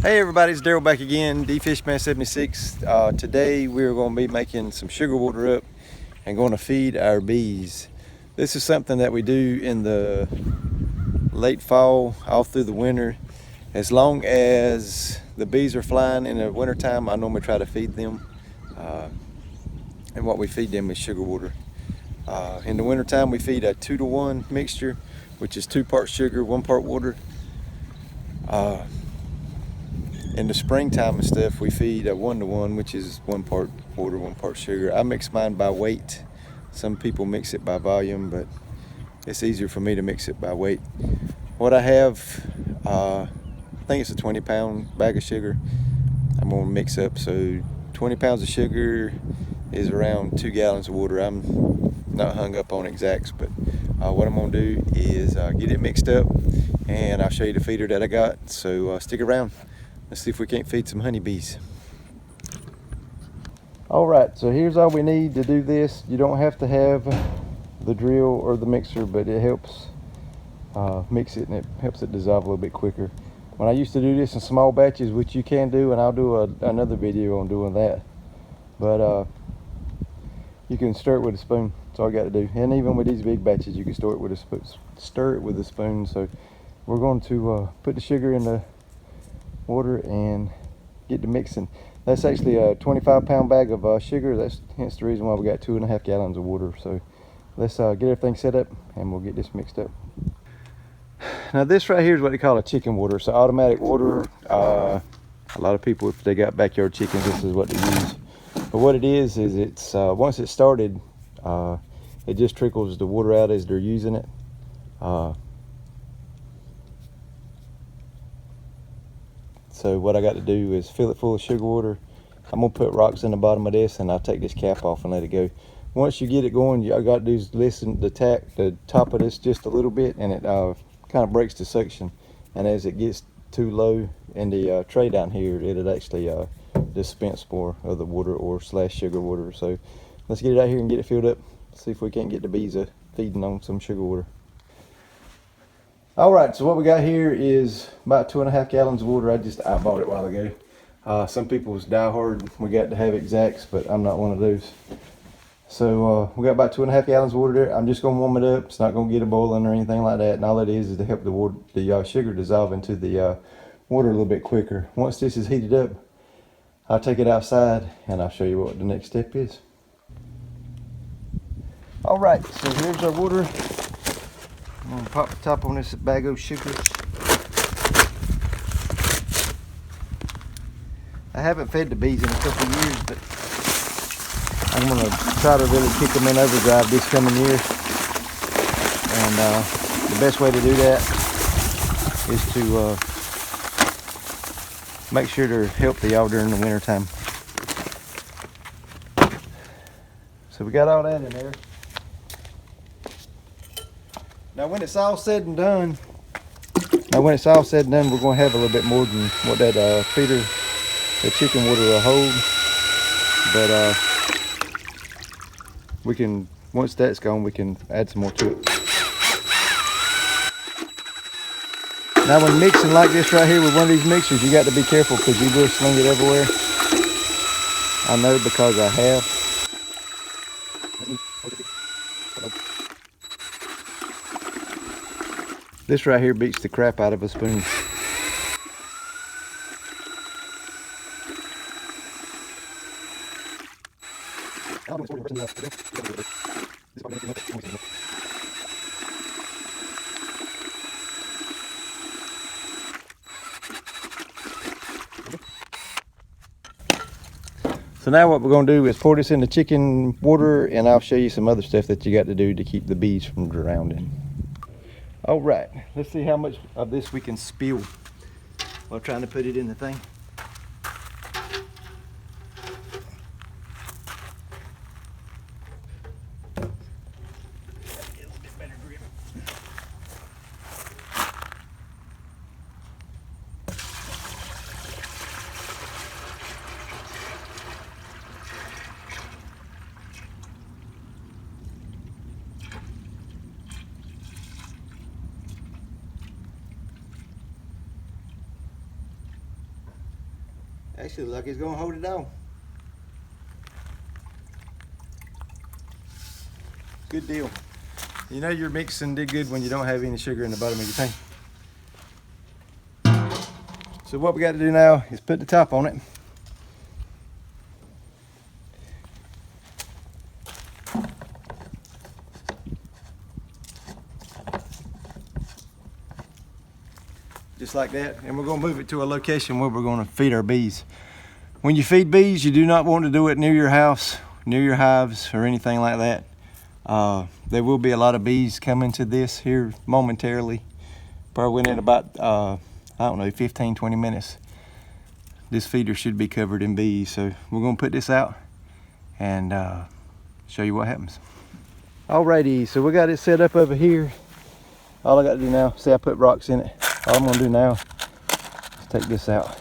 Hey everybody, it's Daryl back again, DFishman76. Today we're going to be making some sugar water up and going to feed our bees. This is something that we do in the late fall, all through the winter. As long as the bees are flying in the wintertime, I normally try to feed them. And what we feed them is sugar water. In the wintertime we feed a 2-to-1 mixture, which is 2 parts sugar, 1 part water. In the springtime and stuff, we feed a 1-to-1, which is 1 part water, 1 part sugar. I mix mine by weight. Some people mix it by volume, but it's easier for me to mix it by weight. What I have, I think it's a 20-pound bag of sugar I'm gonna mix up. So 20 pounds of sugar is around 2 gallons of water. I'm not hung up on exacts, but what I'm gonna do is get it mixed up, and I'll show you the feeder that I got. So stick around. Let's see if we can't feed some honeybees. All right, so here's all we need to do this. You don't have to have the drill or the mixer, but it helps mix it, and it helps it dissolve a little bit quicker. When I used to do this in small batches, which you can do, and I'll do another video on doing that, but you can stir it with a spoon. That's all you got to do. And even with these big batches, you can stir it with a spoon. So we're going to put the sugar in the water and get to mixing. That's actually a 25-pound bag of sugar. That's hence the reason why we got 2.5 gallons of water. So let's get everything set up and we'll get this mixed up. Now this right here is what they call a chicken water. It's automatic water. A lot of people, if they got backyard chickens, this is what they use. But what it is it's once it's started, it just trickles the water out as they're using it. So what I got to do is fill it full of sugar water. I'm gonna put rocks in the bottom of this, and I'll take this cap off and let it go. Once you get it going, all I got to do is listen the top of this just a little bit, and it kind of breaks the suction. And as it gets too low in the tray down here, it'll actually dispense more of the water or / sugar water. So let's get it out here and get it filled up. See if we can't get the bees feeding on some sugar water. All right, so what we got here is about 2.5 gallons of water. I bought it a while ago. Some people's die hard, we got to have exacts, but I'm not one of those. So we got about 2.5 gallons of water there. I'm just gonna warm it up. It's not gonna get it boiling or anything like that. And all it is to help the sugar dissolve into the water a little bit quicker. Once this is heated up, I'll take it outside and I'll show you what the next step is. All right, so here's our water. I'm gonna pop the top on this bag of sugars. I haven't fed the bees in a couple of years, but I'm gonna try to really kick them in overdrive this coming year. And the best way to do that is to make sure they're healthy all during the winter time. So we got all that in there. Now when it's all said and done, we're gonna have a little bit more than what that feeder, the chicken water will hold. But we can, once that's gone, we can add some more to it. Now when mixing like this right here with one of these mixers, you got to be careful because you will sling it everywhere. I know because I have. This right here beats the crap out of a spoon. So now what we're going to do is pour this in the chicken water, and I'll show you some other stuff that you got to do to keep the bees from drowning. All right, let's see how much of this we can spill while trying to put it in the thing. Actually, look, it's gonna hold it on. Good deal. You know your mixing did good when you don't have any sugar in the bottom of your tank. So what we got to do now is put the top on it. Just like that, and we're going to move it to a location where we're going to feed our bees. When you feed bees, you do not want to do it near your house, near your hives, or anything like that. There will be a lot of bees coming to this here momentarily. Probably in about, I don't know, 15, 20 minutes. This feeder should be covered in bees. So we're going to put this out and show you what happens. Alrighty, so we got it set up over here. All I got to do now, see I put rocks in it. All I'm gonna do now is take this out.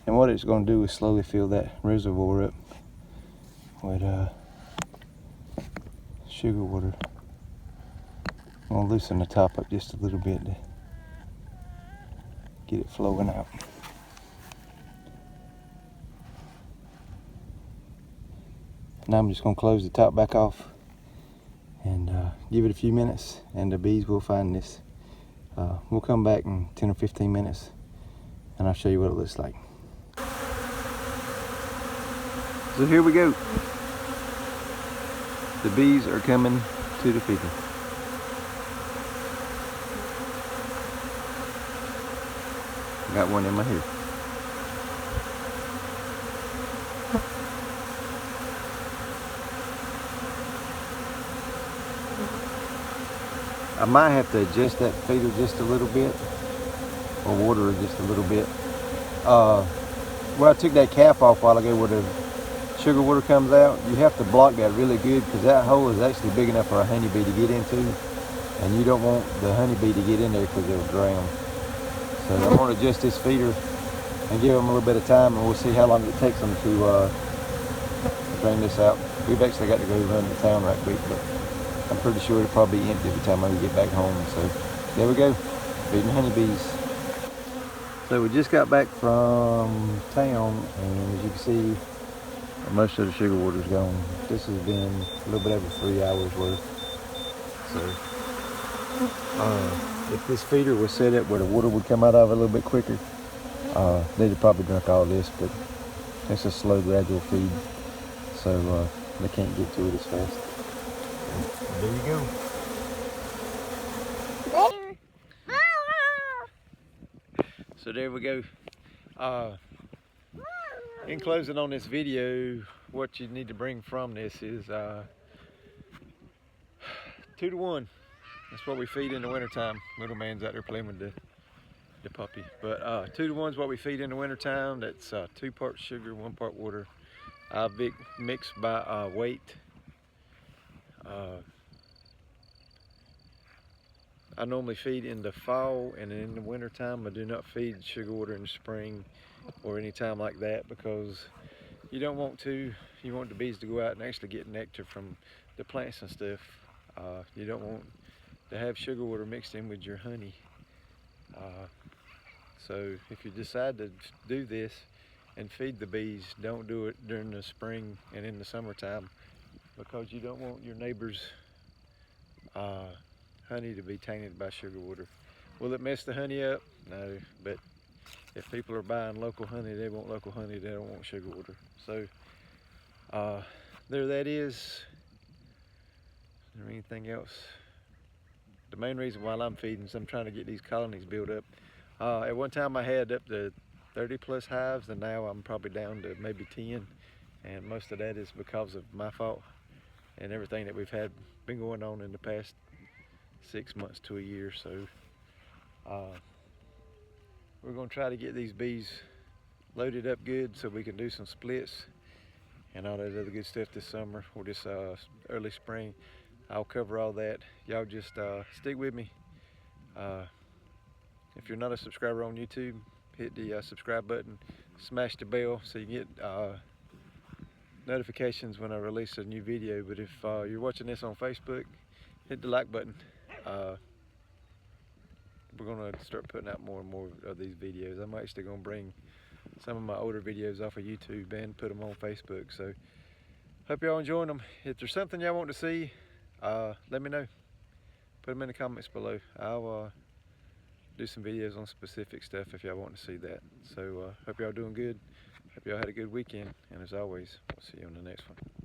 And what it's gonna do is slowly fill that reservoir up with sugar water. I'm gonna loosen the top up just a little bit to get it flowing out. Now I'm just gonna close the top back off and give it a few minutes, and the bees will find this. We'll come back in 10 or 15 minutes and I'll show you what it looks like. So here we go. The bees are coming to the feeder. Got one in my hair. I might have to adjust that feeder just a little bit, or water it just a little bit. Where I took that cap off a while ago where the sugar water comes out, you have to block that really good because that hole is actually big enough for a honeybee to get into, and you don't want the honeybee to get in there because they'll drown. So I'm going to adjust this feeder and give them a little bit of time, and we'll see how long it takes them to drain this out. We've actually got to go run to town right quick, but I'm pretty sure it'll probably be empty by the time I get back home. So there we go, feeding honeybees. So we just got back from town, and as you can see, most of the sugar water's gone. This has been a little bit over 3 hours worth. So if this feeder was set up where the water would come out of it a little bit quicker, they'd have probably drunk all this, but it's a slow, gradual feed, so they can't get to it as fast. There you go. So there we go. In closing on this video, what you need to bring from this is 2 to 1. That's what we feed in the wintertime. Little man's out there playing with the puppy. But 2 to 1 is what we feed in the wintertime. That's 2 parts sugar, 1 part water. I mix by weight. I normally feed in the fall, and in the winter time I do not feed sugar water in the spring or any time like that, because you don't want to. You want the bees to go out and actually get nectar from the plants and stuff. You don't want to have sugar water mixed in with your honey. So if you decide to do this and feed the bees, don't do it during the spring and in the summertime, because you don't want your neighbors' honey to be tainted by sugar water. Will it mess the honey up? No, but if people are buying local honey, they want local honey, they don't want sugar water. So there that is. Is there anything else? The main reason why I'm feeding is I'm trying to get these colonies built up. At one time I had up to 30 plus hives, and now I'm probably down to maybe 10, and most of that is because of my fault and everything that we've had been going on in the past 6 months to a year. So we're going to try to get these bees loaded up good so we can do some splits and all that other good stuff this summer or this early spring. I'll cover all that. Y'all just stick with me. If you're not a subscriber on YouTube, hit the subscribe button, smash the bell so you get notifications when I release a new video. But if you're watching this on Facebook, hit the like button. we're gonna start putting out more and more of these videos. I'm actually gonna bring some of my older videos off of YouTube and put them on Facebook. So hope y'all enjoying them. If there's something y'all want to see, let me know. Put them in the comments below. I'll do some videos on specific stuff if y'all want to see that. So hope y'all doing good. Hope y'all had a good weekend. And as always, we'll see you on the next one.